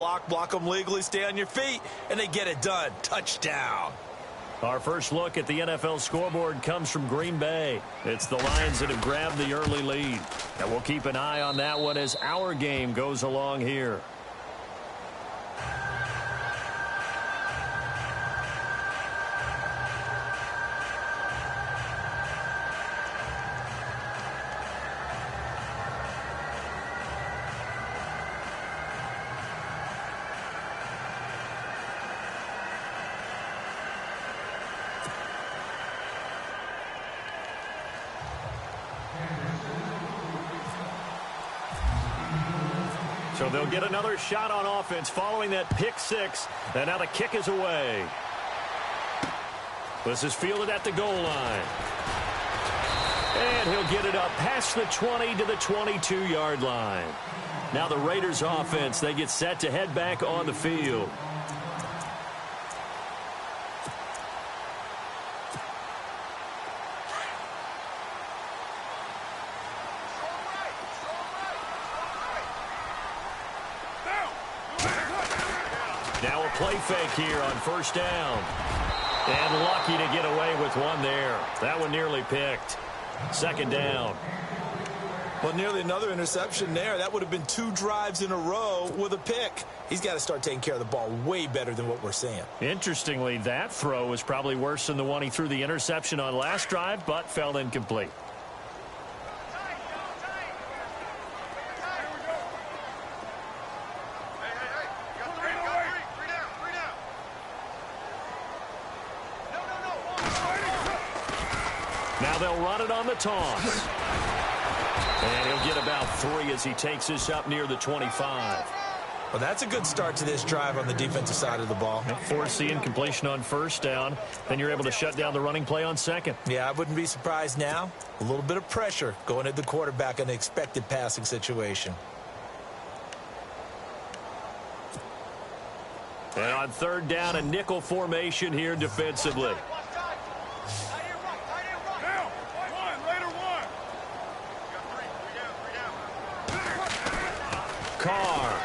Block them legally, stay on your feet, and they get it done. Touchdown. Our first look at the NFL scoreboard comes from Green Bay. It's the Lions that have grabbed the early lead. And we'll keep an eye on that one as our game goes along here. So they'll get another shot on offense following that pick six. And now the kick is away. This is fielded at the goal line. And he'll get it up past the 20 to the 22-yard line. Now the Raiders offense, they get set to head back on the field. Now a play fake here on first down. And lucky to get away with one there. That one nearly picked. Second down. Well, nearly another interception there. That would have been 2 drives in a row with a pick. He's got to start taking care of the ball way better than what we're seeing. Interestingly, that throw was probably worse than the one he threw the interception on last drive, but fell incomplete. Now they'll run it on the toss. And he'll get about 3 as he takes this up near the 25. Well, that's a good start to this drive on the defensive side of the ball. Force the incompletion on first down. Then you're able to shut down the running play on second. Yeah, I wouldn't be surprised now. A little bit of pressure going at the quarterback in an expected passing situation. And on third down, a nickel formation here defensively. Carr.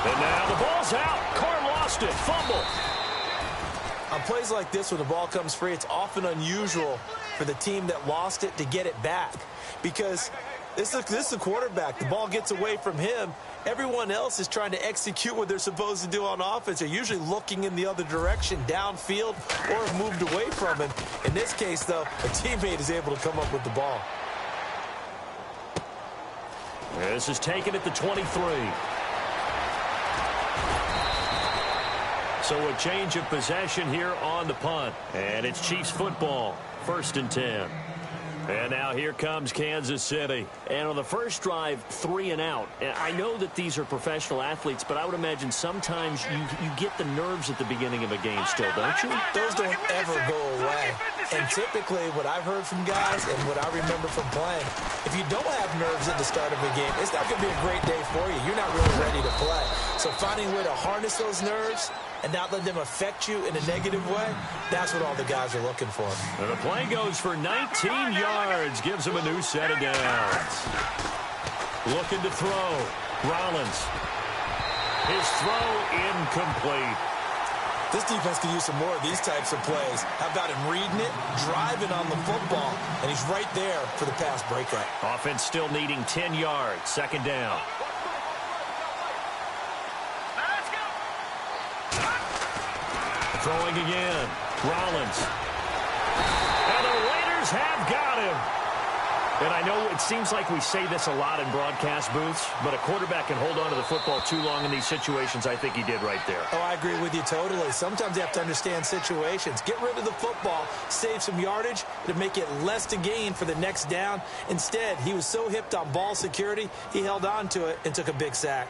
And now the ball's out. Carr lost it. Fumble. On plays like this where the ball comes free, it's often unusual for the team that lost it to get it back. Because this is a quarterback. The ball gets away from him. Everyone else is trying to execute what they're supposed to do on offense. They're usually looking in the other direction, downfield, or have moved away from him. In this case, though, a teammate is able to come up with the ball. This is taken at the 23. So a change of possession here on the punt. And it's Chiefs football, 1st and 10. And now here comes Kansas City. And on the first drive, 3 and out. And I know that these are professional athletes, but I would imagine sometimes you get the nerves at the beginning of a game still, don't you? Those don't ever go away. And typically what I've heard from guys and what I remember from playing, if you don't have nerves at the start of a game, it's not going to be a great day for you. You're not really ready to play. So finding a way to harness those nerves and not let them affect you in a negative way, that's what all the guys are looking for. And the play goes for 19 yards, gives him a new set of downs. Looking to throw. Rollins. His throw incomplete. This defense can use some more of these types of plays. How about him reading it, driving on the football, and he's right there for the pass breakup. Offense still needing 10 yards. Second down. Throwing again. Rollins. And the Raiders have got him. And I know it seems like we say this a lot in broadcast booths, but a quarterback can hold on to the football too long in these situations. I think he did right there. Oh, I agree with you totally. Sometimes you have to understand situations. Get rid of the football, save some yardage to make it less to gain for the next down. Instead, he was so hipped on ball security, he held on to it and took a big sack.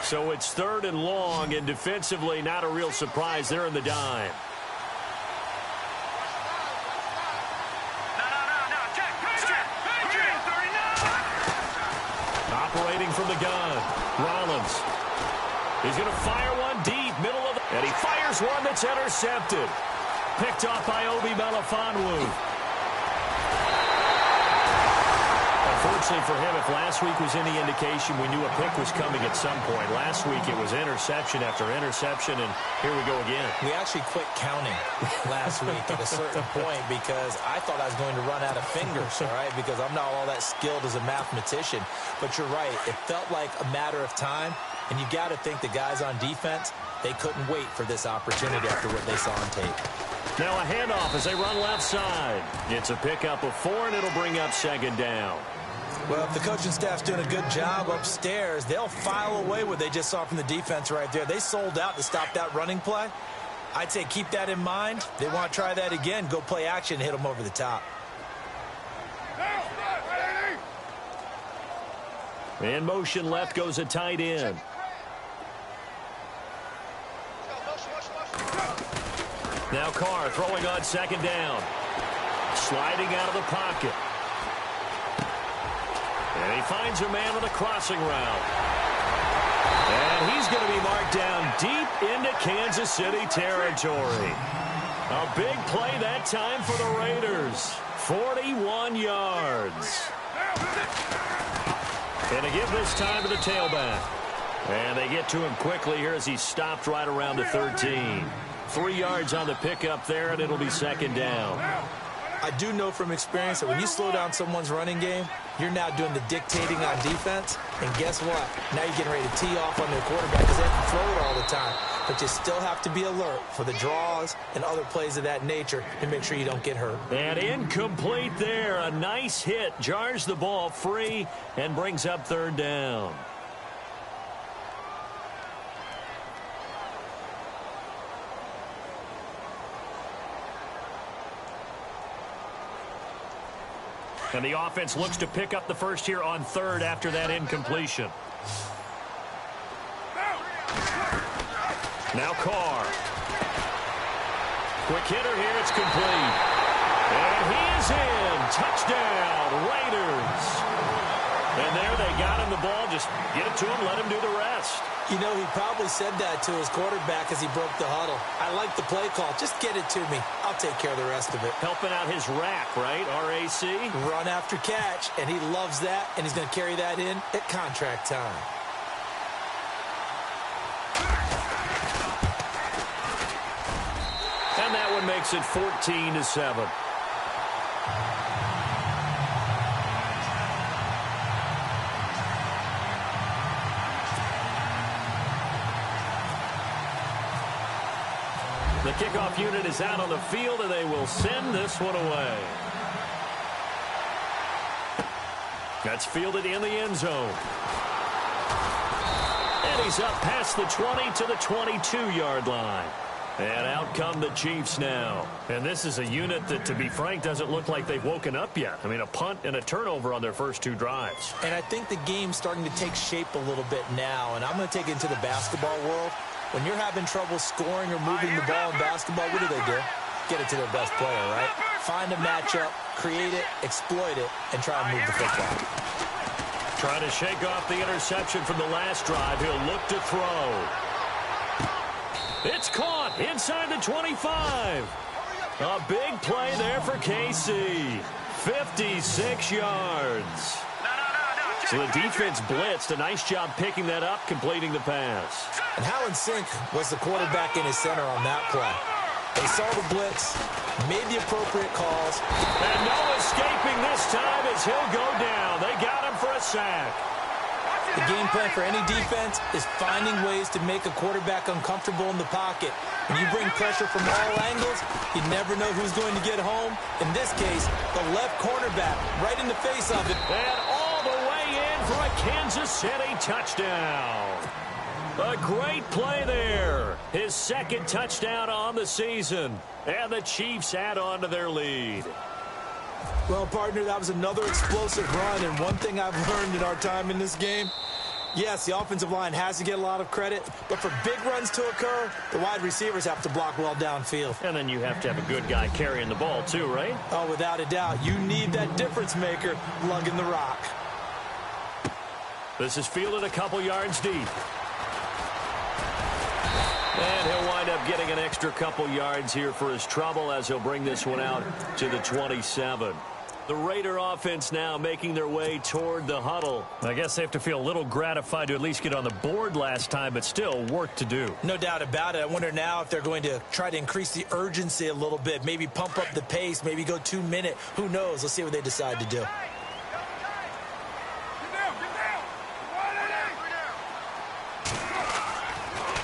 So it's 3rd and long, and defensively, not a real surprise. They're in the dime. Operating from the gun, Rollins. He's going to fire one deep, middle of the... And he fires one that's intercepted. Picked off by Obi Melifonwu. A Unfortunately for him, if last week was any indication, we knew a pick was coming at some point. Last week it was interception after interception, and here we go again. We actually quit counting last week at a certain point because I thought I was going to run out of fingers, all right, because I'm not all that skilled as a mathematician. But you're right. It felt like a matter of time, and you got to think the guys on defense, they couldn't wait for this opportunity after what they saw on tape. Now a handoff as they run left side. It's a pickup of 4, and it'll bring up second down. Well, if the coaching staff's doing a good job upstairs, they'll file away what they just saw from the defense right there. They sold out to stop that running play. I'd say keep that in mind. They want to try that again. Go play action and hit them over the top. In motion left goes a tight end. Now Carr throwing on second down. Sliding out of the pocket. And he finds a man on a crossing route. And he's going to be marked down deep into Kansas City territory. A big play that time for the Raiders. 41 yards. And they give this time to the tailback. And they get to him quickly here as he stopped right around the 13. 3 yards on the pickup there, and it'll be second down. I do know from experience that when you slow down someone's running game, you're now doing the dictating on defense. And guess what? Now you're getting ready to tee off on their quarterback because they have to throw it all the time. But you still have to be alert for the draws and other plays of that nature to make sure you don't get hurt. And incomplete there. A nice hit. Jars the ball free and brings up third down. And the offense looks to pick up the first here on third after that incompletion. Now Carr. Quick hitter here. It's complete. And he is in. Touchdown, Raiders. And there they got him the ball. Just get it to him. Let him do the rest. You know, he probably said that to his quarterback as he broke the huddle. I like the play call. Just get it to me. I'll take care of the rest of it. Helping out his rack, right? RAC. Run after catch, and he loves that, and he's going to carry that in at contract time. And that one makes it 14-7. The kickoff unit is out on the field, and they will send this one away. That's fielded in the end zone. And he's up past the 20 to the 22-yard line. And out come the Chiefs now. And this is a unit that, to be frank, doesn't look like they've woken up yet. I mean, a punt and a turnover on their first 2 drives. And I think the game's starting to take shape a little bit now. And I'm going to take it into the basketball world. When you're having trouble scoring or moving the ball in basketball, what do? Get it to their best player, right? Find a matchup, create it, exploit it, and try and move the football. Trying to shake off the interception from the last drive. He'll look to throw. It's caught inside the 25. A big play there for KC. 56 yards. So the defense blitzed. A nice job picking that up, completing the pass. And how in sync was the quarterback in his center on that play? They saw the blitz, made the appropriate calls. And no escaping this time as he'll go down. They got him for a sack. The game plan for any defense is finding ways to make a quarterback uncomfortable in the pocket. When you bring pressure from all angles, you never know who's going to get home. In this case, the left cornerback right in the face of it. And all the way in for a Kansas City touchdown. A great play there. His second touchdown on the season. And the Chiefs add on to their lead. Well, partner, that was another explosive run, and one thing I've learned in our time in this game, yes, the offensive line has to get a lot of credit, but for big runs to occur, the wide receivers have to block well downfield. And then you have to have a good guy carrying the ball too, right? Oh, without a doubt. You need that difference maker lugging the rock. This is fielded a couple yards deep. And he'll wind up getting an extra couple yards here for his trouble as he'll bring this one out to the 27. The Raider offense now making their way toward the huddle. I guess they have to feel a little gratified to at least get on the board last time, but still work to do. No doubt about it. I wonder now if they're going to try to increase the urgency a little bit, maybe pump up the pace, maybe go 2 minute. Who knows? Let's see what they decide to do.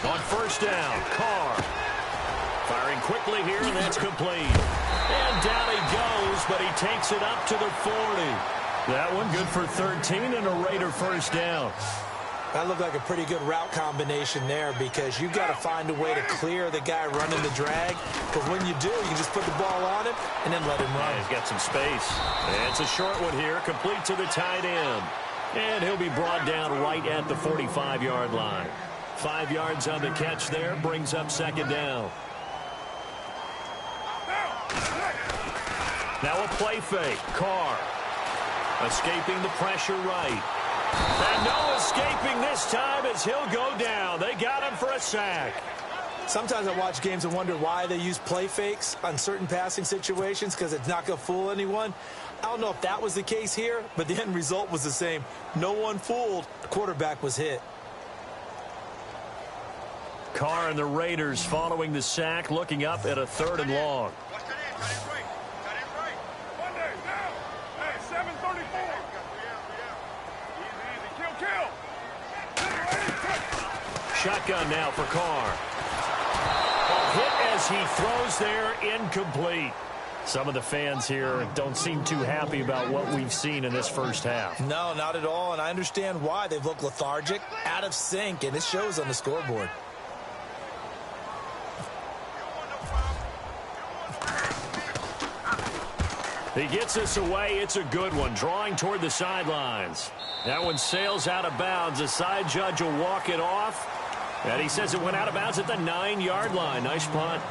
On first down, Carr. Firing quickly here, and that's complete. And down he goes, but he takes it up to the 40. That one good for 13 and a Raider first down. That looked like a pretty good route combination there because you've got to find a way to clear the guy running the drag. Because when you do, you just put the ball on him and then let him run. Yeah, he's got some space. And it's a short one here, complete to the tight end. And he'll be brought down right at the 45-yard line. 5 yards on the catch there, brings up second down. Now a play fake. Carr escaping the pressure right. And no escaping this time as he'll go down. They got him for a sack. Sometimes I watch games and wonder why they use play fakes on certain passing situations because it's not going to fool anyone. I don't know if that was the case here, but the end result was the same. No one fooled. The quarterback was hit. Carr and the Raiders following the sack, looking up at a 3rd and long. Shotgun now for Carr. A hit as he throws there, incomplete. Some of the fans here don't seem too happy about what we've seen in this first half. No, not at all, and I understand why. They've looked lethargic, out of sync, and it shows on the scoreboard. He gets this away. It's a good one, drawing toward the sidelines. That one sails out of bounds. The side judge will walk it off. And he says it went out of bounds at the 9-yard line. Nice punt.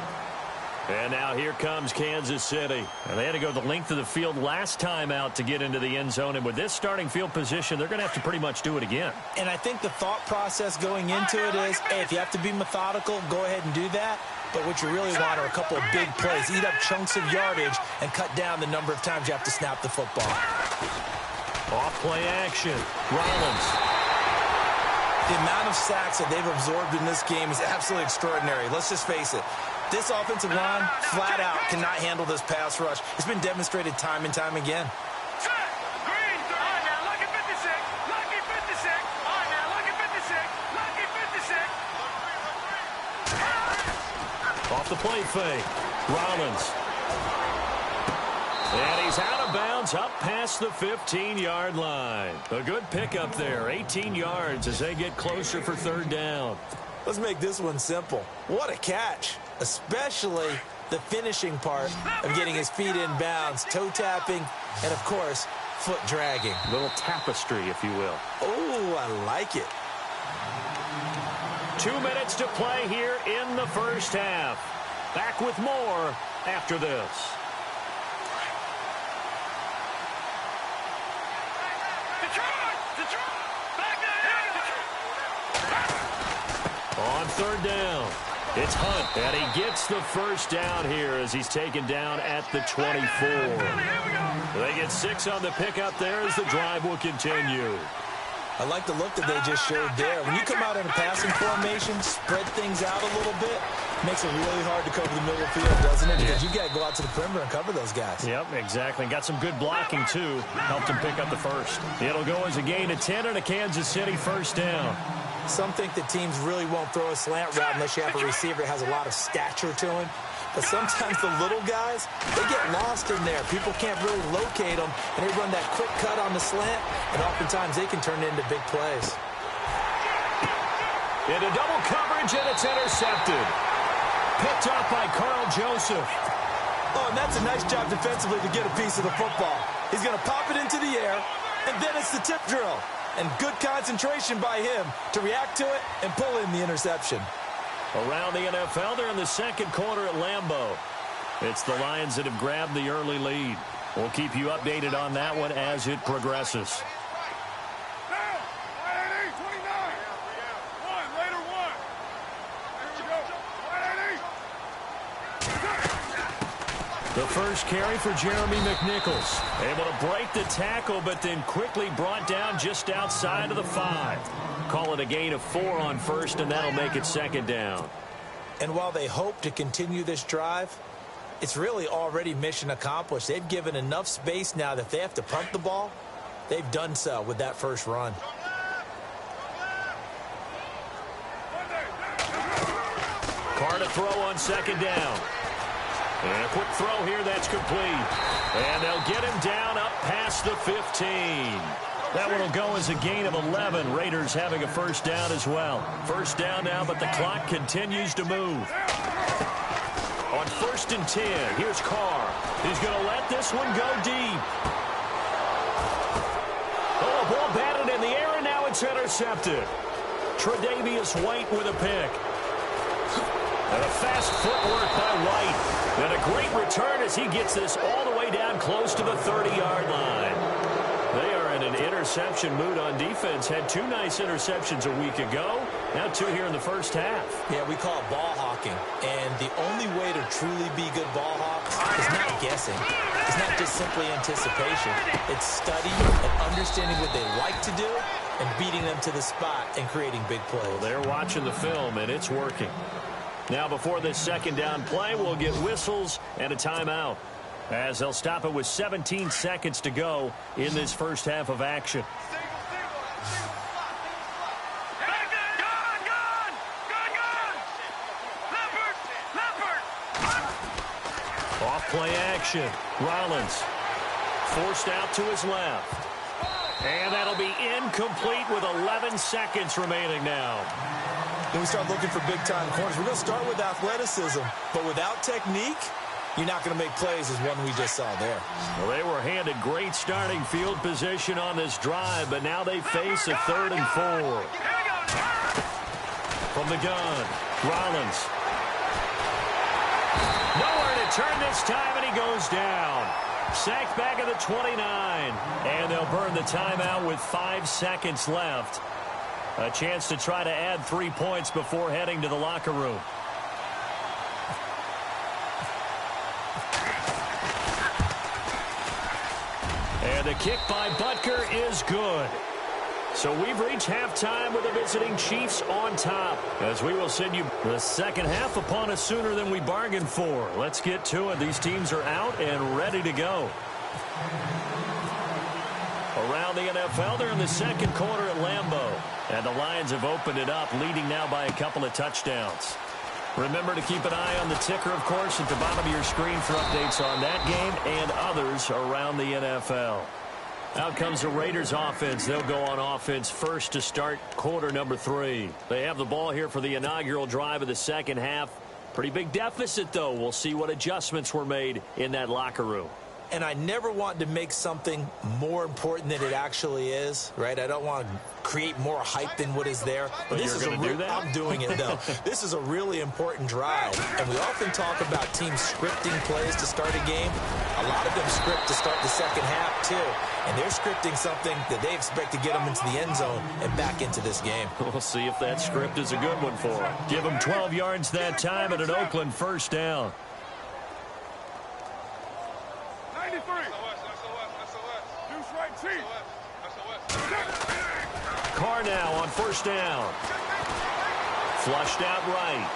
And now here comes Kansas City. And they had to go the length of the field last time out to get into the end zone. And with this starting field position, they're going to have to pretty much do it again. And I think the thought process going into it is, hey, if you have to be methodical, go ahead and do that. But what you really want are a couple of big plays. Eat up chunks of yardage and cut down the number of times you have to snap the football. Off play action. Rollins. The amount of sacks that they've absorbed in this game is absolutely extraordinary. Let's just face it. This offensive line, flat out, cannot handle this pass rush. It's been demonstrated time and time again. Off the play fake. Rollins. And he's out of bounds up past the 15-yard line. A good pickup there. 18 yards as they get closer for 3rd down. Let's make this one simple. What a catch, especially the finishing part of getting his feet in bounds, toe tapping, and, of course, foot dragging. A little tapestry, if you will. Oh, I like it. 2 minutes to play here in the first half. Back with more after this. On 3rd down, it's Hunt, and he gets the first down here as he's taken down at the 24. They get 6 on the pickup there as the drive will continue. I like the look that they just showed there. When you come out in a passing formation, spread things out a little bit, makes it really hard to cover the middle of the field, doesn't it? Because you got to go out to the perimeter and cover those guys. Yep, exactly. Got some good blocking, too. Helped him pick up the first. It'll go as a gain of 10 and a Kansas City first down. Some think that teams really won't throw a slant route unless you have a receiver that has a lot of stature to him. But sometimes the little guys, they get lost in there. People can't really locate them, and they run that quick cut on the slant, and oftentimes they can turn into big plays. Into double coverage, and it's intercepted. Picked up by Carl Joseph. Oh, and that's a nice job defensively to get a piece of the football. He's going to pop it into the air, and then it's the tip drill. And good concentration by him to react to it and pull in the interception. Around the NFL, they're in the second quarter at Lambeau. It's the Lions that have grabbed the early lead. We'll keep you updated on that one as it progresses. The first carry for Jeremy McNichols. Able to break the tackle, but then quickly brought down just outside of the 5. Call it a gain of 4 on first, and that'll make it second down. And while they hope to continue this drive, it's really already mission accomplished. They've given enough space now that if they have to punt the ball, they've done so with that first run. Carr to throw on second down. And a quick throw here that's complete. And they'll get him down up past the 15. That one will go as a gain of 11. Raiders having a first down as well. First down now, but the clock continues to move. On first and 10, here's Carr. He's going to let this one go deep. Oh, ball batted in the air, and now it's intercepted. Tre'Davious White with a pick. And a fast footwork by White. And a great return as he gets this all the way down close to the 30-yard line. They are in an interception mood on defense. Had 2 nice interceptions a week ago. Now 2 here in the first half. Yeah, we call it ball hawking. And the only way to truly be good ball hawks is not guessing. It's not just simply anticipation. It's study and understanding what they like to do and beating them to the spot and creating big plays. Well, they're watching the film, and it's working. Now, before this second down play, we'll get whistles and a timeout, as they'll stop it with 17 seconds to go in this first half of action. Off play action. Rollins forced out to his left. And that'll be incomplete with 11 seconds remaining now. Then we start looking for big-time corners. We're going to start with athleticism, but without technique, you're not going to make plays as one we just saw there. Well, they were handed great starting field position on this drive, but now they face a 3rd and 4. From the gun, Rollins. Nowhere to turn this time, and he goes down. Sacked back at the 29, and they'll burn the timeout with 5 seconds left. A chance to try to add 3 points before heading to the locker room. And the kick by Butker is good. So we've reached halftime with the visiting Chiefs on top, as we will send you the second half upon us sooner than we bargained for. Let's get to it. These teams are out and ready to go. Around the NFL, they're in the second quarter at Lambeau. And the Lions have opened it up, leading now by a couple of touchdowns. Remember to keep an eye on the ticker, of course, at the bottom of your screen for updates on that game and others around the NFL. Out comes the Raiders offense. They'll go on offense first to start quarter number 3. They have the ball here for the inaugural drive of the second half. Pretty big deficit, though. We'll see what adjustments were made in that locker room. And I never want to make something more important than it actually is, right? I don't want to create more hype than what is there. But this is you're going to do that? I'm doing it, though. This is a really important drive. And we often talk about teams scripting plays to start a game. A lot of them script to start the second half, too. And they're scripting something that they expect to get them into the end zone and back into this game. We'll see if that script is a good one for them. Give them 12 yards that time at an Oakland first down. Carr now on first down. Flushed out right.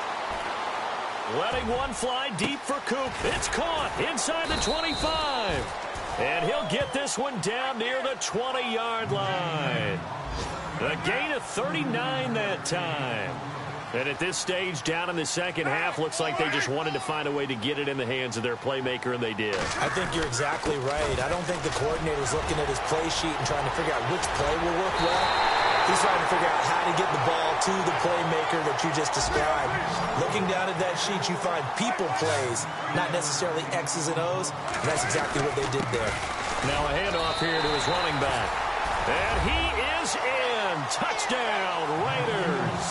Letting one fly deep for Coop. It's caught inside the 25. And he'll get this one down near the 20-yard line. A gain of 39 that time. And at this stage, down in the second half, looks like they just wanted to find a way to get it in the hands of their playmaker, and they did. I think you're exactly right. I don't think the coordinator's looking at his play sheet and trying to figure out which play will work well. He's trying to figure out how to get the ball to the playmaker that you just described. Looking down at that sheet, you find people plays, not necessarily X's and O's, and that's exactly what they did there. Now a handoff here to his running back. And he is in. Touchdown, Raiders.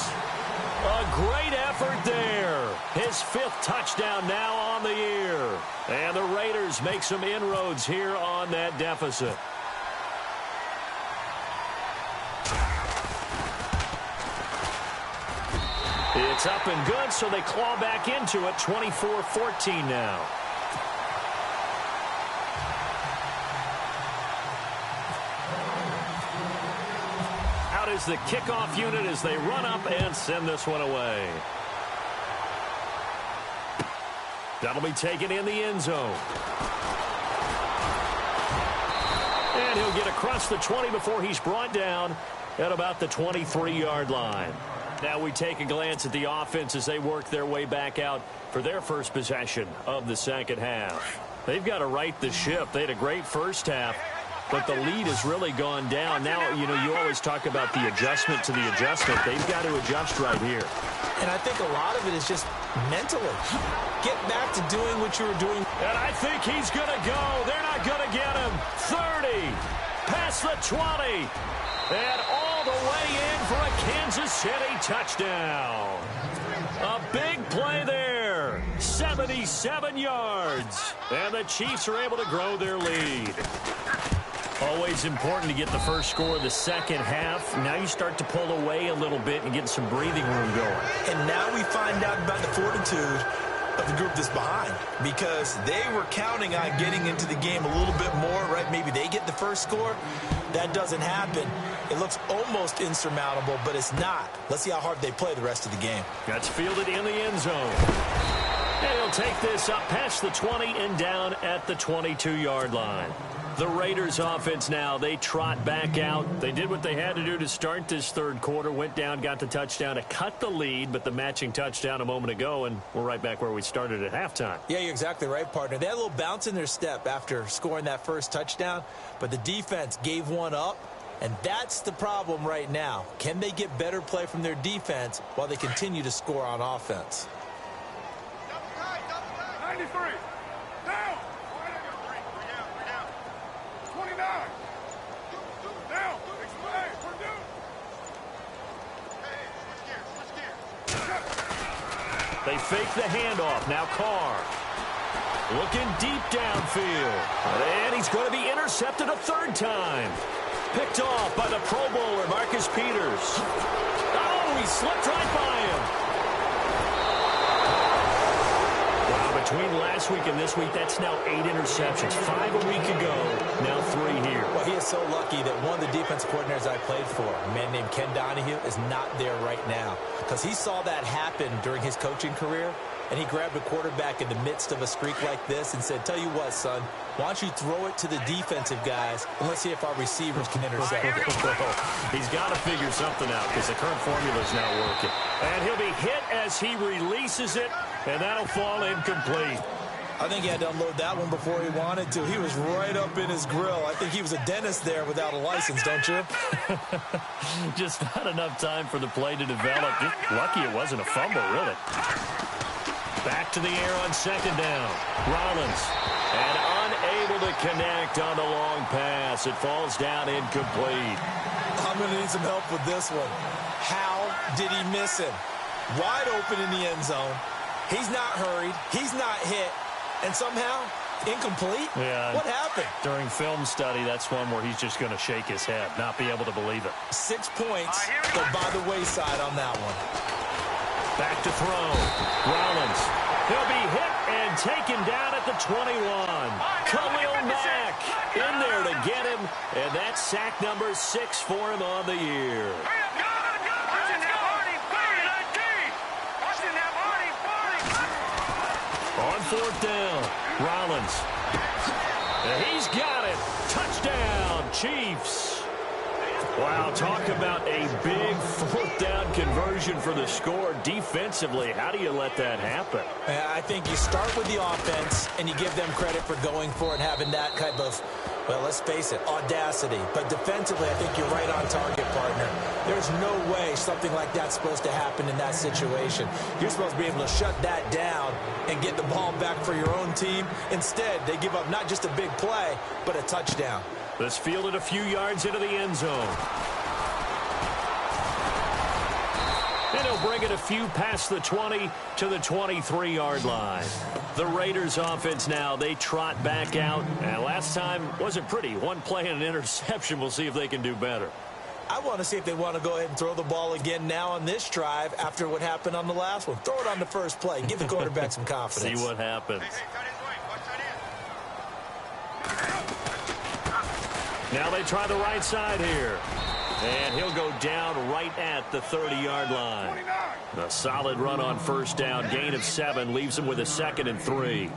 A great effort there. His 5th touchdown now on the year. And the Raiders make some inroads here on that deficit. It's up and good, so they claw back into it, 24-14 now. There's the kickoff unit as they run up and send this one away. That'll be taken in the end zone. And he'll get across the 20 before he's brought down at about the 23-yard line. Now we take a glance at the offense as they work their way back out for their first possession of the second half. They've got to right the ship. They had a great first half, but the lead has really gone down. Now, you know, you always talk about the adjustment to the adjustment. They've got to adjust right here. And I think a lot of it is just mentally. Get back to doing what you were doing. And I think he's going to go. They're not going to get him. 30, past the 20, and all the way in for a Kansas City touchdown. A big play there. 77 yards. And the Chiefs are able to grow their lead. Always important to get the first score of the second half. Now you start to pull away a little bit and get some breathing room going. And now we find out about the fortitude of the group that's behind, because they were counting on getting into the game a little bit more, right? Maybe they get the first score. That doesn't happen. It looks almost insurmountable, but it's not. Let's see how hard they play the rest of the game. That's fielded in the end zone. And he'll take this up past the 20 and down at the 22-yard line. The Raiders offense now, they trot back out. They did what they had to do to start this third quarter, went down, got the touchdown to cut the lead, but the matching touchdown a moment ago, and we're right back where we started at halftime. Yeah, you're exactly right, partner. They had a little bounce in their step after scoring that first touchdown, but the defense gave one up, and that's the problem right now. Can they get better play from their defense while they continue to score on offense? 93. Down. 29. Down. Explain. We're due. They fake the handoff. Now Carr. Looking deep downfield. And he's going to be intercepted a third time. Picked off by the Pro Bowler, Marcus Peters. Oh, he slipped right by him. Wow, between last week and this week, that's now 8 interceptions. 5 a week ago, now 3 here. Well, he is so lucky that one of the defense coordinators I played for, a man named Ken Donahue, is not there right now, because he saw that happen during his coaching career, and he grabbed a quarterback in the midst of a streak like this and said, tell you what, son, why don't you throw it to the defensive guys, and let's see if our receivers can intercept it. He's got to figure something out because the current formula is not working. And he'll be hit as he releases it, and that'll fall incomplete. I think he had to unload that one before he wanted to. He was right up in his grill. I think he was a dentist there without a license, don't you? Just not enough time for the play to develop. Just lucky it wasn't a fumble, really. Back to the air on second down. Rollins. And unable to connect on the long pass. It falls down incomplete. I'm going to need some help with this one. How did he miss him? Wide open in the end zone. He's not hurried. He's not hit. And somehow, incomplete? Yeah. What happened? During film study, that's one where he's just going to shake his head, not be able to believe it. 6 points go by the wayside on that one. Back to throw. Rollins. He'll be hit and taken down at the 21. Khalil Mack in there to get him. And that's sack number 6 for him on the year. On fourth down, Rollins. And he's got it. Touchdown, Chiefs. Wow, talk about a big fourth down conversion for the score. Defensively, how do you let that happen? I think you start with the offense, and you give them credit for going for it and having that type of, well, let's face it, audacity. But defensively, I think you're right on target, partner. There's no way something like that's supposed to happen in that situation. You're supposed to be able to shut that down and get the ball back for your own team. Instead, they give up not just a big play, but a touchdown. This fielded a few yards into the end zone. And he'll bring it a few past the 20 to the 23-yard line. The Raiders offense now, they trot back out. And last time wasn't pretty. One play and an interception. We'll see if they can do better. I want to see if they want to go ahead and throw the ball again now on this drive after what happened on the last one. Throw it on the first play. Give the quarterback some confidence. See what happens. Now they try the right side here. And he'll go down right at the 30-yard line. A solid run on first down. Gain of 7 leaves him with a 2nd and 3.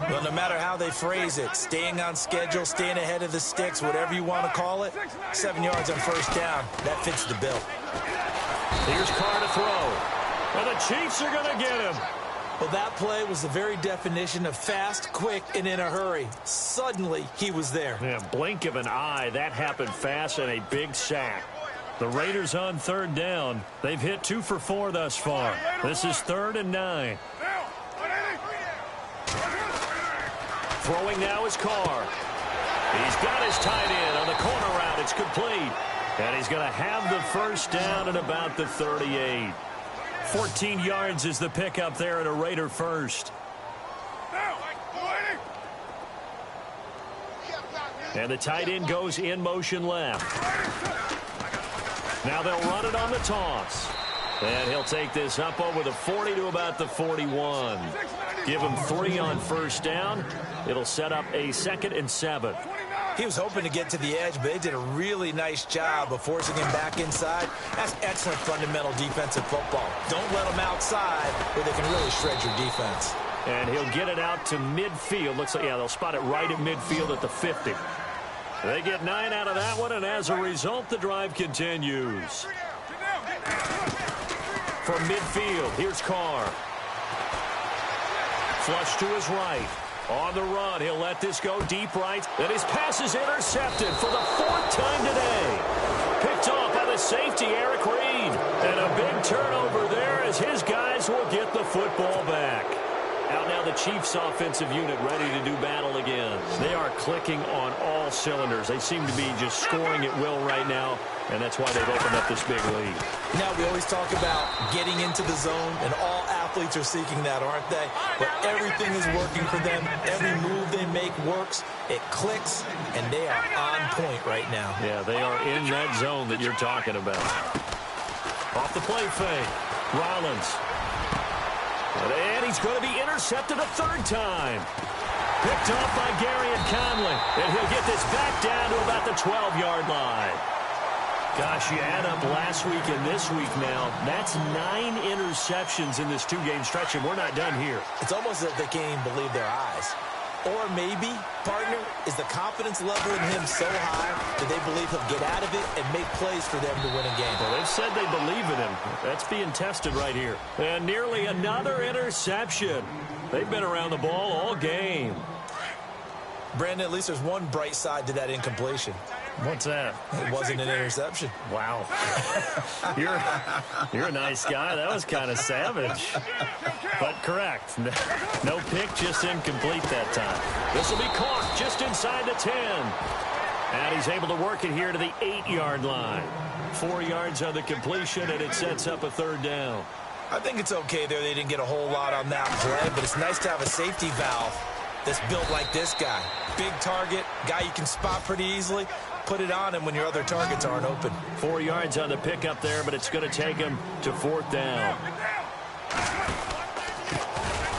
Well, no matter how they phrase it, staying on schedule, staying ahead of the sticks, whatever you want to call it, 7 yards on first down, that fits the bill. Here's Carr to throw. And the Chiefs are going to get him. Well, that play was the very definition of fast, quick, and in a hurry. Suddenly, he was there. Yeah, blink of an eye. That happened fast and a big sack. The Raiders on 3rd down. They've hit 2 for 4 thus far. This is 3rd and 9. Throwing now is Carr. He's got his tight end on the corner route. It's complete. And he's going to have the first down at about the 38. 14 yards is the pickup there at a Raider first. And the tight end goes in motion left. Now they'll run it on the toss. And he'll take this up over the 40 to about the 41. Give him 3 on first down. It'll set up a 2nd and 7. He was hoping to get to the edge, but they did a really nice job of forcing him back inside. That's excellent fundamental defensive football. Don't let them outside where they can really shred your defense. And he'll get it out to midfield. Looks like, yeah, they'll spot it right at midfield at the 50. They get 9 out of that one, and as a result, the drive continues. From midfield, here's Carr. Flush to his right. On the run, he'll let this go deep right. And his pass is intercepted for the 4th time today. Picked off by the safety, Eric Reed. And a big turnover there as his guys will get the football back. Out now the Chiefs offensive unit ready to do battle again. They are clicking on all cylinders. They seem to be just scoring at will right now, and that's why they've opened up this big lead. Now, we always talk about getting into the zone, and all athletes are seeking that, aren't they? But everything is working for them. Every move they make works. It clicks, and they are on point right now. Yeah, they are in that zone that you're talking about. Off the play fake. Rollins. And he's going to be intercepted a 3rd time. Picked off by Gary and Conley. And he'll get this back down to about the 12-yard line. Gosh, you add up last week and this week now. That's 9 interceptions in this 2-game stretch, and we're not done here. It's almost as if they can't even believe their eyes. Or maybe, partner, is the confidence level in him so high that they believe he'll get out of it and make plays for them to win a game. Well, they've said they believe in him. That's being tested right here. And nearly another interception. They've been around the ball all game. Brandon, at least there's one bright side to that incompletion. What's that? It wasn't an interception. Wow. You're a nice guy. That was kind of savage. But correct. No pick, just incomplete that time. This will be caught just inside the 10. And he's able to work it here to the 8-yard line. 4 yards on the completion, and it sets up a 3rd down. I think it's okay there. They didn't get a whole lot on that play, but it's nice to have a safety valve that's built like this guy. Big target, guy you can spot pretty easily. Put it on him when your other targets aren't open. 4 yards on the pickup there, but it's going to take him to 4th down.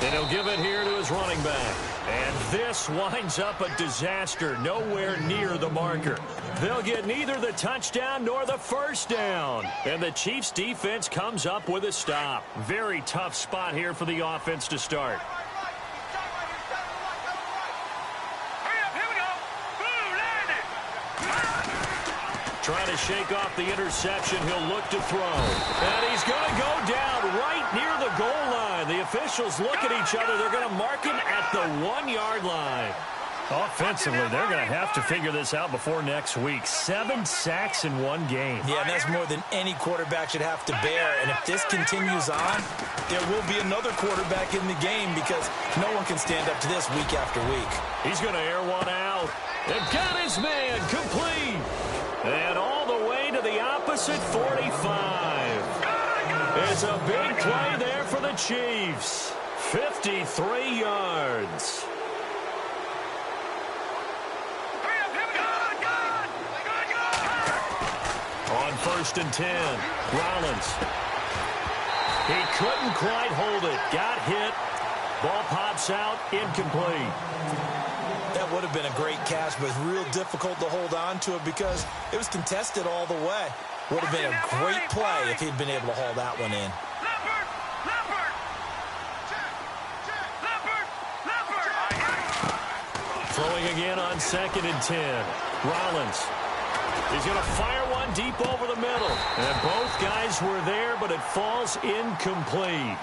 And he'll give it here to his running back. And this winds up a disaster, nowhere near the marker. They'll get neither the touchdown nor the first down. And the Chiefs defense comes up with a stop. Very tough spot here for the offense to start. Trying to shake off the interception. He'll look to throw. And he's going to go down right near the goal line. The officials look at each other. They're going to mark him at the 1-yard line. Offensively, they're going to have to figure this out before next week. 7 sacks in 1 game. Yeah, and that's more than any quarterback should have to bear. And if this continues on, there will be another quarterback in the game because no one can stand up to this week after week. He's going to air one out. And got his man complete. And all the way to the opposite 45. It's a big play there for the Chiefs. 53 yards. On 1st and 10, Rollins. He couldn't quite hold it. Got hit. Ball pops out, incomplete. That would have been a great catch, but it's real difficult to hold on to it because it was contested all the way. Would have been a great play if he'd been able to haul that one in. Throwing again on 2nd and 10. Rollins. He's going to fire one deep over the middle. And both guys were there, but it falls incomplete.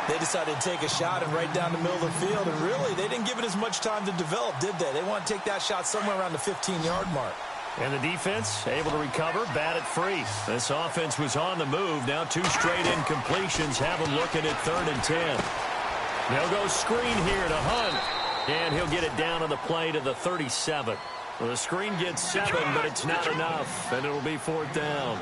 They decided to take a shot and right down the middle of the field. And really, they didn't give it as much time to develop, did they? They want to take that shot somewhere around the 15-yard mark. And the defense able to recover, bat it free. This offense was on the move. Now 2 straight incompletions have them looking at 3rd and 10. They'll go screen here to Hunt. And he'll get it down on the play to the 37. Well, the screen gets 7, but it's not enough. And it'll be 4th down.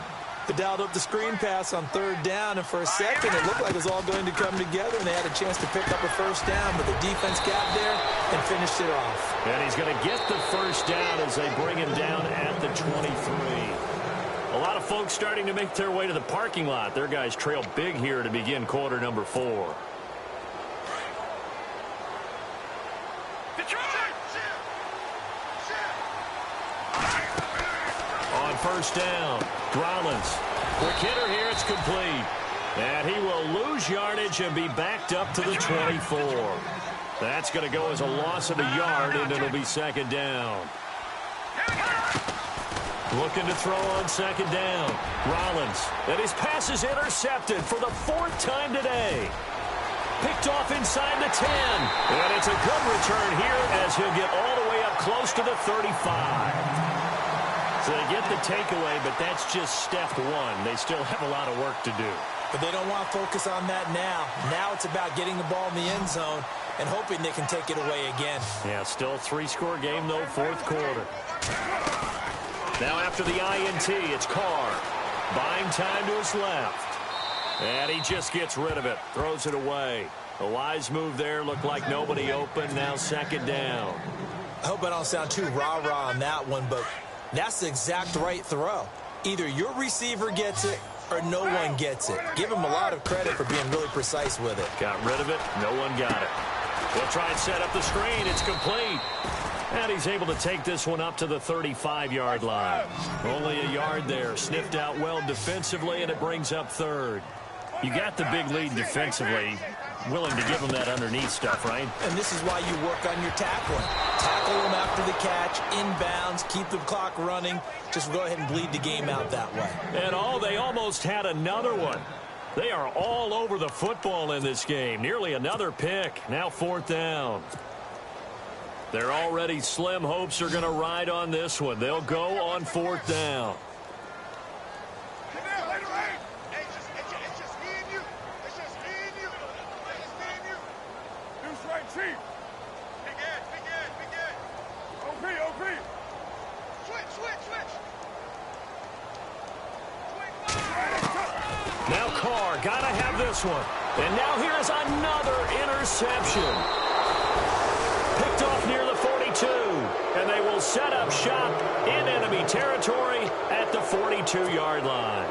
They dialed up the screen pass on 3rd down, and for a second it looked like it was all going to come together, and they had a chance to pick up a 1st down, but the defense got there and finished it off. And he's going to get the 1st down as they bring him down at the 23. A lot of folks starting to make their way to the parking lot. Their guys trail big here to begin quarter number 4. On 1st down, Rollins. Quick hitter here, it's complete. And he will lose yardage and be backed up to the 24. That's going to go as a loss of a yard, and it'll be 2nd down. Looking to throw on 2nd down. Rollins. And his pass is intercepted for the 4th time today. Picked off inside the 10. And it's a good return here as he'll get all the way up close to the 35. So they get the takeaway, but that's just step 1. They still have a lot of work to do. But they don't want to focus on that now. Now it's about getting the ball in the end zone and hoping they can take it away again. Yeah, still a 3-score game, though, 4th quarter. Now after the INT, it's Carr. Buying time to his left. And he just gets rid of it. Throws it away. A wise move there. Looked like nobody open. Now 2nd down. I hope I don't sound too rah-rah on that one, but that's the exact right throw. Either your receiver gets it or no one gets it. Give him a lot of credit for being really precise with it. Got rid of it. No one got it. They'll try and set up the screen. It's complete. And he's able to take this one up to the 35-yard line. Only a yard there. Sniffed out well defensively, and it brings up 3rd. You got the big lead defensively. Willing to give them that underneath stuff, right? And this is why you work on your tackling. Tackle them after the catch, inbounds, keep the clock running. Just go ahead and bleed the game out that way. And they almost had another one. They are all over the football in this game. Nearly another pick. Now 4th down. Their already slim hopes are going to ride on this one. They'll go on 4th down. Now Carr, gotta have this one. And now here is another interception. Picked off near the 42. And they will set up shop in enemy territory at the 42-yard line.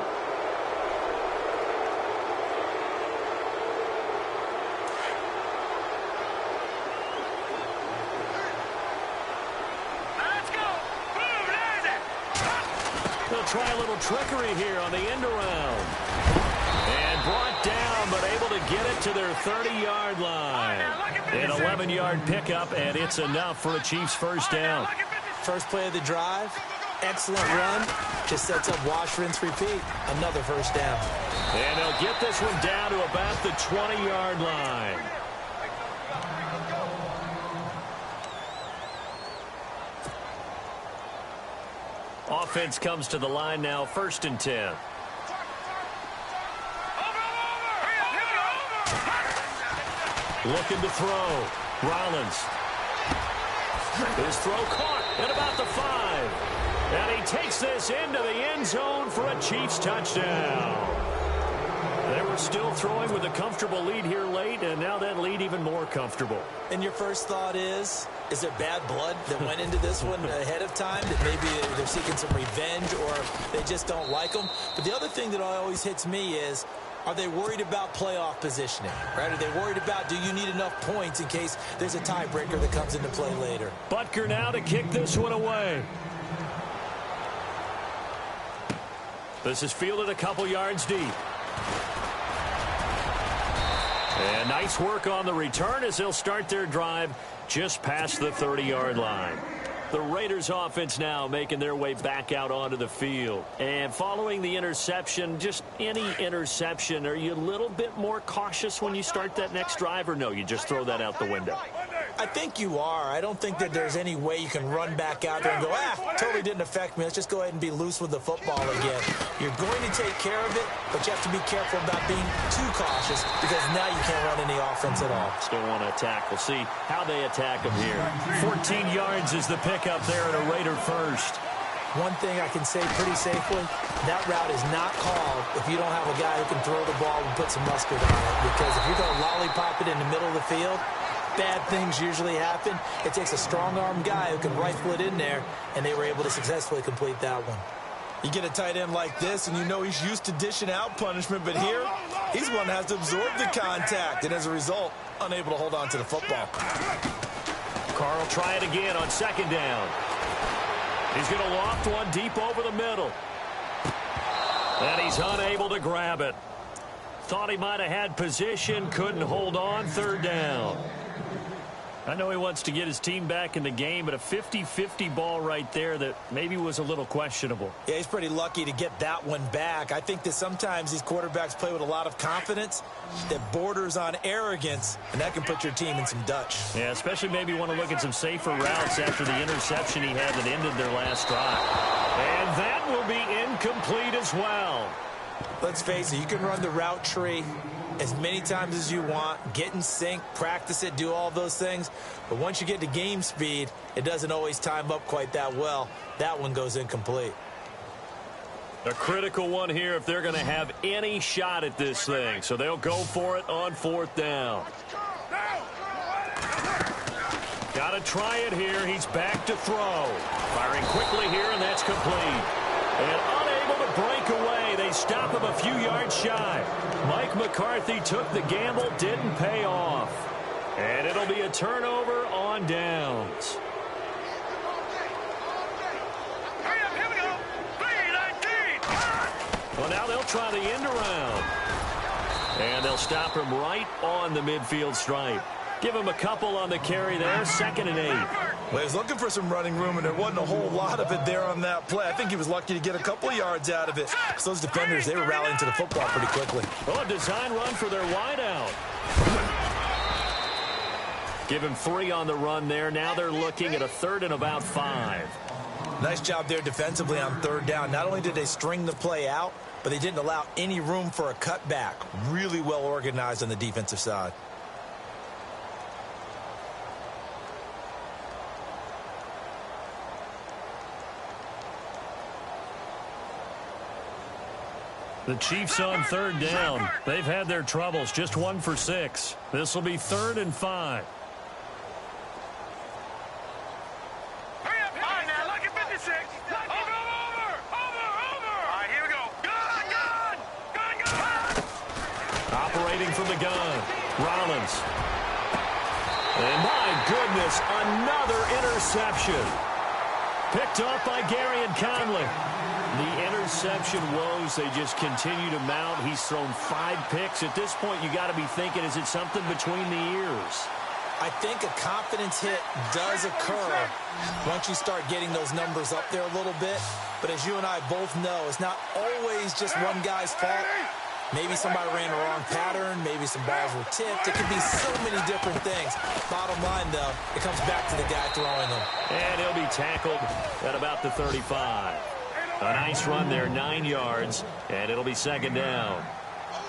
They'll try a little trickery here on the end around. And brought down, but able to get it to their 30-yard line. An 11-yard pickup, and it's enough for a Chiefs 1st down. First play of the drive, excellent run. Just sets up wash, rinse, repeat. Another 1st down. And they'll get this one down to about the 20-yard line. Offense comes to the line now, 1st and 10. Looking to throw. Rollins. His throw caught at about the 5. And he takes this into the end zone for a Chiefs touchdown. They were still throwing with a comfortable lead here late, and now that lead even more comfortable. And your first thought is there bad blood that went into this one ahead of time, that maybe they're seeking some revenge or they just don't like them? But the other thing that always hits me is, are they worried about playoff positioning? Right? Are they worried about, do you need enough points in case there's a tiebreaker that comes into play later? Butker now to kick this one away. This is fielded a couple yards deep. And nice work on the return as they'll start their drive just past the 30-yard line. The Raiders offense now making their way back out onto the field. And following the interception, just any interception, are you a little bit more cautious when you start that next drive, or no, you just throw that out the window? I think you are. I don't think that there's any way you can run back out there and go, totally didn't affect me. Let's just go ahead and be loose with the football again. You're going to take care of it, but you have to be careful about being too cautious because now you can't run any offense at all. Still want to attack. We'll see how they attack them here. 14 yards is the pickup there at a Raider first. One thing I can say pretty safely, that route is not called if you don't have a guy who can throw the ball and put some mustard on it. Because if you're going to lollipop it in the middle of the field, bad things usually happen. It takes a strong-arm guy who can rifle it in there, and they were able to successfully complete that one. You get a tight end like this, and you know he's used to dishing out punishment, but here, he's one that has to absorb the contact, and as a result, unable to hold on to the football. Carr will try it again on second down. He's going to loft one deep over the middle. And he's unable to grab it. Thought he might have had position, couldn't hold on, third down. I know he wants to get his team back in the game, but a 50-50 ball right there that maybe was a little questionable. Yeah, he's pretty lucky to get that one back. I think that sometimes these quarterbacks play with a lot of confidence that borders on arrogance, and that can put your team in some Dutch. Yeah, especially maybe want to look at some safer routes after the interception he had that ended their last drive. And that will be incomplete as well. Let's face it, you can run the route tree as many times as you want, get in sync, practice it, do all those things. But once you get to game speed, it doesn't always time up quite that well. That one goes incomplete. A critical one here if they're going to have any shot at this thing. So they'll go for it on fourth down. Got to try it here. He's back to throw. Firing quickly here, and that's complete. And unable to break away. They stop him a few yards shy. Mike McCarthy took the gamble, didn't pay off. And it'll be a turnover on downs. Well, now they'll try the end around. And they'll stop him right on the midfield stripe. Give him a couple on the carry there, 2nd and 8. Well, he was looking for some running room, and there wasn't a whole lot of it there on that play. I think he was lucky to get a couple of yards out of it. Because those defenders, they were rallying to the football pretty quickly. Oh, a design run for their wideout. Give him 3 on the run there. Now they're looking at a 3rd and about 5. Nice job there defensively on 3rd down. Not only did they string the play out, but they didn't allow any room for a cutback. Really well organized on the defensive side. The Chiefs on 3rd down. They've had their troubles. Just 1 for 6. This will be 3rd and 5. Operating from the gun. Rollins. And my goodness, another interception. Picked off by Gary and Conley. The interception woes, they just continue to mount. He's thrown 5 picks. At this point, you got to be thinking, is it something between the ears? I think a confidence hit does occur once you start getting those numbers up there a little bit. But as you and I both know, it's not always just one guy's fault. Maybe somebody ran a wrong pattern. Maybe some balls were tipped. It could be so many different things. Bottom line, though, it comes back to the guy throwing them. And he'll be tackled at about the 35. A nice run there, 9 yards, and it'll be 2nd down.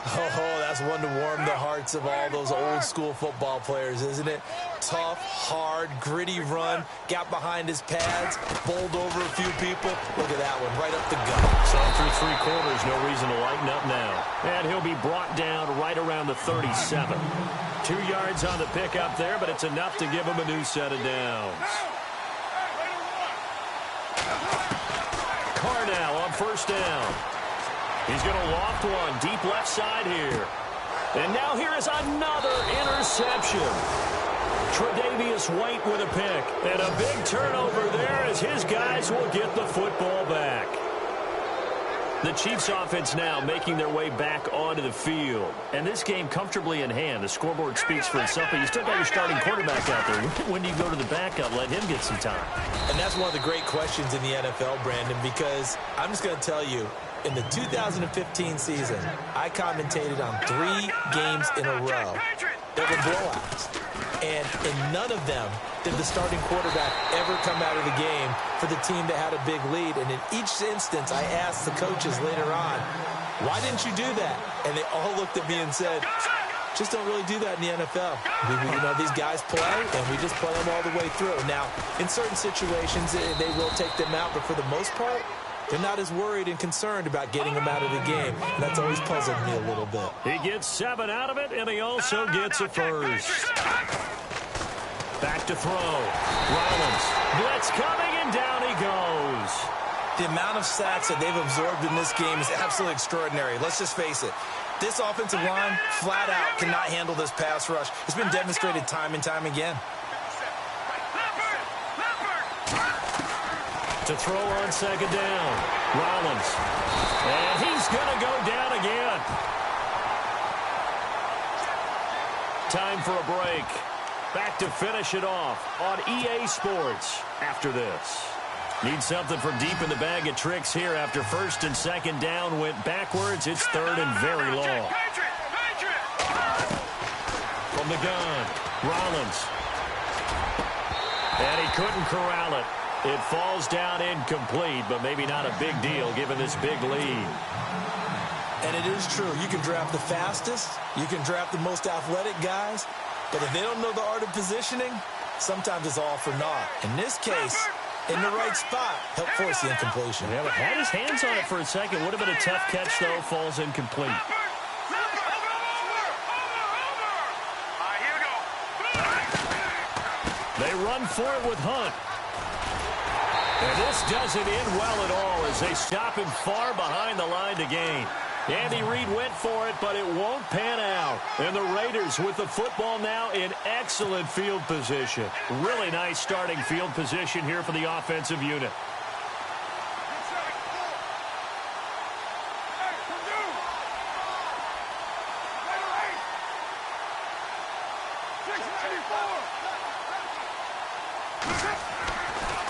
Oh, that's one to warm the hearts of all those old-school football players, isn't it? Tough, hard, gritty run, got behind his pads, bowled over a few people. Look at that one, right up the gut. So through 3 quarters, no reason to lighten up now. And he'll be brought down right around the 37. 2 yards on the pickup there, but it's enough to give him a new set of downs. Carr now on 1st down. He's going to loft one deep left side here. And now here is another interception. Tre'Davious White with a pick. And a big turnover there as his guys will get the football back. The Chiefs offense now making their way back onto the field. And this game comfortably in hand. The scoreboard speaks for itself, but you still got your starting quarterback out there. When do you go to the backup, let him get some time? And that's one of the great questions in the NFL, Brandon, because I'm just going to tell you, in the 2015 season, I commentated on 3 games in a row that were blowouts. And in none of them did the starting quarterback ever come out of the game for the team that had a big lead. And in each instance, I asked the coaches later on, why didn't you do that? And they all looked at me and said, just don't really do that in the NFL. These guys play, and we just play them all the way through. Now, in certain situations, they will take them out, but for the most part, they're not as worried and concerned about getting them out of the game. And that's always puzzled me a little bit. He gets 7 out of it, and he also gets a first. Back to throw. Rollins. Blitz coming, and down he goes. The amount of sacks that they've absorbed in this game is absolutely extraordinary. Let's just face it. This offensive line, flat out, cannot handle this pass rush. It's been demonstrated time and time again. To throw on second down. Rollins. And he's going to go down again. Time for a break. Back to finish it off on EA Sports after this. Need something from deep in the bag of tricks here after first and second down went backwards. It's third and very long. From the gun, Rollins. And he couldn't corral it. It falls down incomplete, but maybe not a big deal given this big lead. And it is true. You can draft the fastest. You can draft the most athletic guys. But if they don't know the art of positioning, sometimes it's all for naught. In this case, in the right spot, helped force the incompletion. Yeah, but had his hands on it for a second. Would have been a tough catch, though. Falls incomplete. They run for it with Hunt. And this doesn't end well at all as they stop him far behind the line to gain. Andy Reid went for it, but it won't pan out. And the Raiders with the football now in excellent field position. Really nice starting field position here for the offensive unit.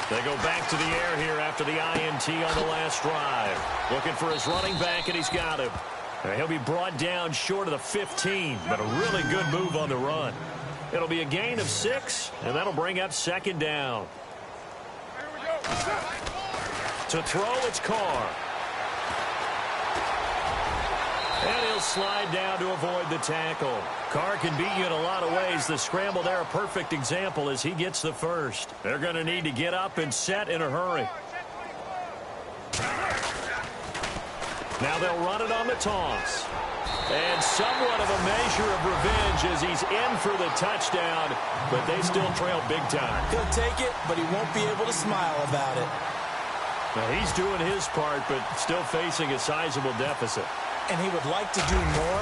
They go back to the air here after the INT on the last drive. Looking for his running back, and he's got him. He'll be brought down short of the 15, but a really good move on the run. It'll be a gain of 6, and that'll bring up second down. To throw, it's Carr. And he'll slide down to avoid the tackle. Carr can beat you in a lot of ways. The scramble there, a perfect example as he gets the first. They're going to need to get up and set in a hurry. Now they'll run it on the toss. And somewhat of a measure of revenge as he's in for the touchdown, but they still trail big time. He'll take it, but he won't be able to smile about it. Now he's doing his part, but still facing a sizable deficit. And he would like to do more,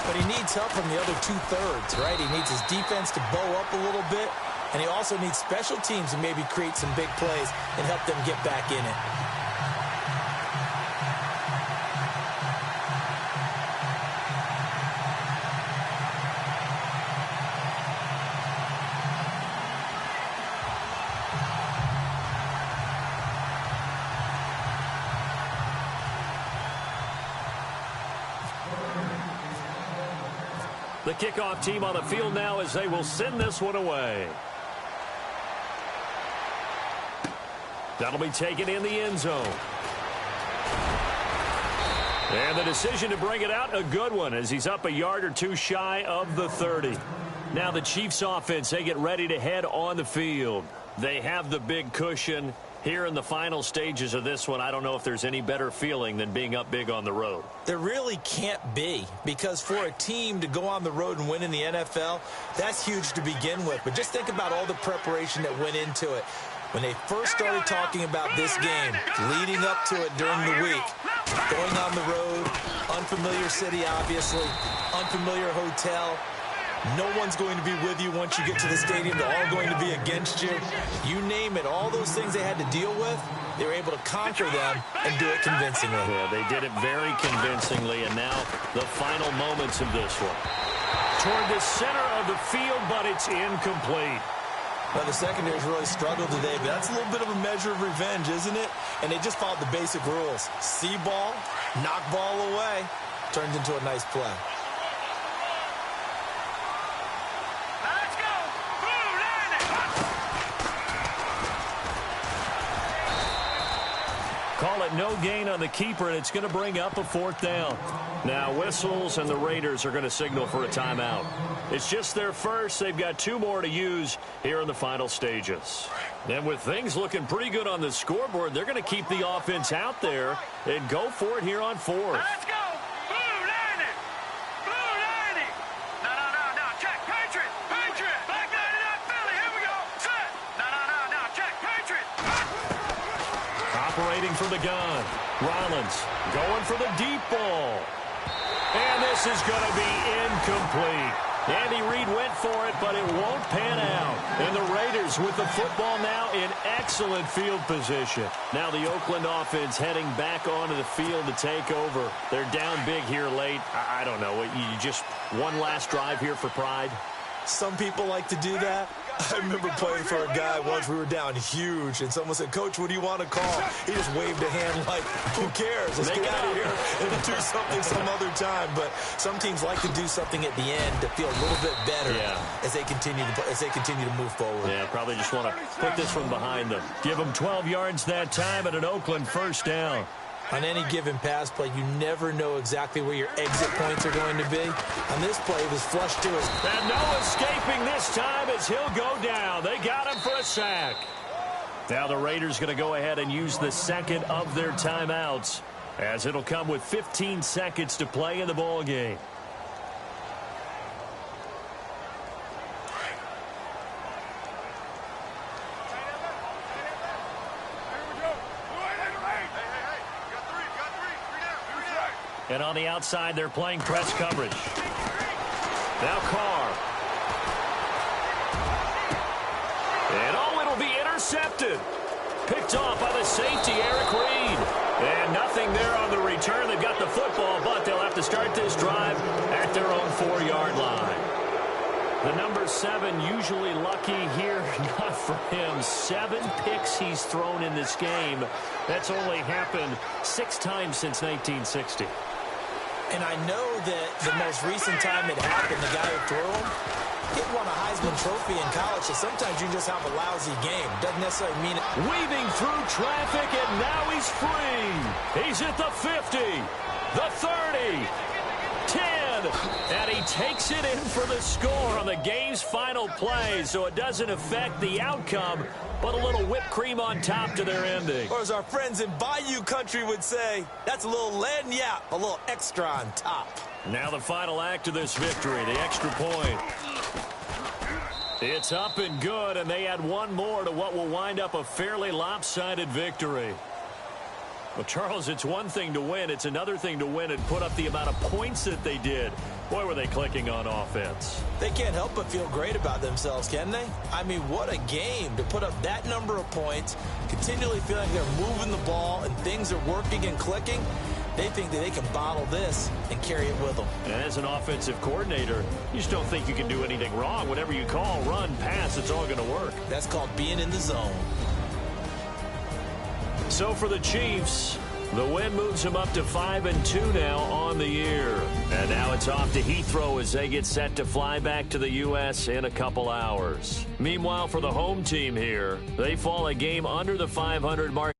but he needs help from the other 2/3, right? He needs his defense to bow up a little bit, and he also needs special teams to maybe create some big plays and help them get back in it. The kickoff team on the field now as they will send this one away. That'll be taken in the end zone. And the decision to bring it out, a good one, as he's up a yard or two shy of the 30. Now the Chiefs offense, they get ready to head on the field. They have the big cushion. Here in the final stages of this one, I don't know if there's any better feeling than being up big on the road. There really can't be, because for a team to go on the road and win in the NFL, that's huge to begin with. But just think about all the preparation that went into it. When they first started talking about this game, leading up to it during the week, going on the road, unfamiliar city, obviously, unfamiliar hotel. No one's going to be with you once you get to the stadium. They're all going to be against you. You name it, all those things they had to deal with, they were able to conquer them and do it convincingly. Yeah, they did it very convincingly, and now the final moments of this one. Toward the center of the field, but it's incomplete. Well, the secondary's really struggled today, but that's a little bit of a measure of revenge, isn't it? And they just followed the basic rules. See ball, knock ball away, turned into a nice play. Let's go. Blue line. Call it no gain on the keeper, and it's going to bring up a 4th down. Now whistles, and the Raiders are going to signal for a timeout. It's just their first. They've got 2 more to use here in the final stages. And with things looking pretty good on the scoreboard, they're going to keep the offense out there and go for it here on 4th. Let's go. Blue line. Blue line. No. Check. Patriot. Back line it up, Philly. Here we go. Set. No. Check. Patriot. Operating from the gun. Rollins going for the deep ball. And this is going to be incomplete. Andy Reid went for it, but it won't pan out. And the Raiders with the football now in excellent field position. Now the Oakland offense heading back onto the field to take over. They're down big here late. I don't know. You just one last drive here for pride? Some people like to do that. I remember playing for a guy once. We were down huge, and someone said, "Coach, what do you want to call?" He just waved a hand like, "Who cares? Let's get out of here and do something some other time." But some teams like to do something at the end to feel a little bit better as they continue to move forward. Yeah, probably just want to put this one behind them. Give them 12 yards that time and an Oakland 1st down. On any given pass play, you never know exactly where your exit points are going to be. On this play, it was flushed to his... And no escaping this time as he'll go down. They got him for a sack. Now the Raiders going to go ahead and use the 2nd of their timeouts, as it'll come with 15 seconds to play in the ball game. And on the outside, they're playing press coverage. Now Carr. And it'll be intercepted. Picked off by the safety, Eric Reid. And nothing there on the return. They've got the football, but they'll have to start this drive at their own 4-yard line. The number 7 usually lucky here. Not for him. 7 picks he's thrown in this game. That's only happened 6 times since 1960. And I know that the most recent time it happened, the guy who threw him, he won a Heisman Trophy in college, so sometimes you just have a lousy game. Doesn't necessarily mean it. Weaving through traffic, and now he's free. He's at the 50, the 30, 10, and he takes it in for the score on the game's final play, so it doesn't affect the outcome, but a little whipped cream on top to their ending. Or as our friends in Bayou Country would say, that's a little lagniappe, a little extra on top. Now the final act of this victory, the extra point. It's up and good, and they add one more to what will wind up a fairly lopsided victory. Well, Charles, it's one thing to win. It's another thing to win and put up the amount of points that they did. Boy, were they clicking on offense. They can't help but feel great about themselves, can they? I mean, what a game to put up that number of points, continually feel like they're moving the ball and things are working and clicking. They think that they can bottle this and carry it with them. And as an offensive coordinator, you just don't think you can do anything wrong. Whatever you call, run, pass, it's all going to work. That's called being in the zone. So for the Chiefs, the win moves them up to 5-2 now on the year. And now it's off to Heathrow as they get set to fly back to the U.S. in a couple hours. Meanwhile, for the home team here, they fall a game under the 500 mark.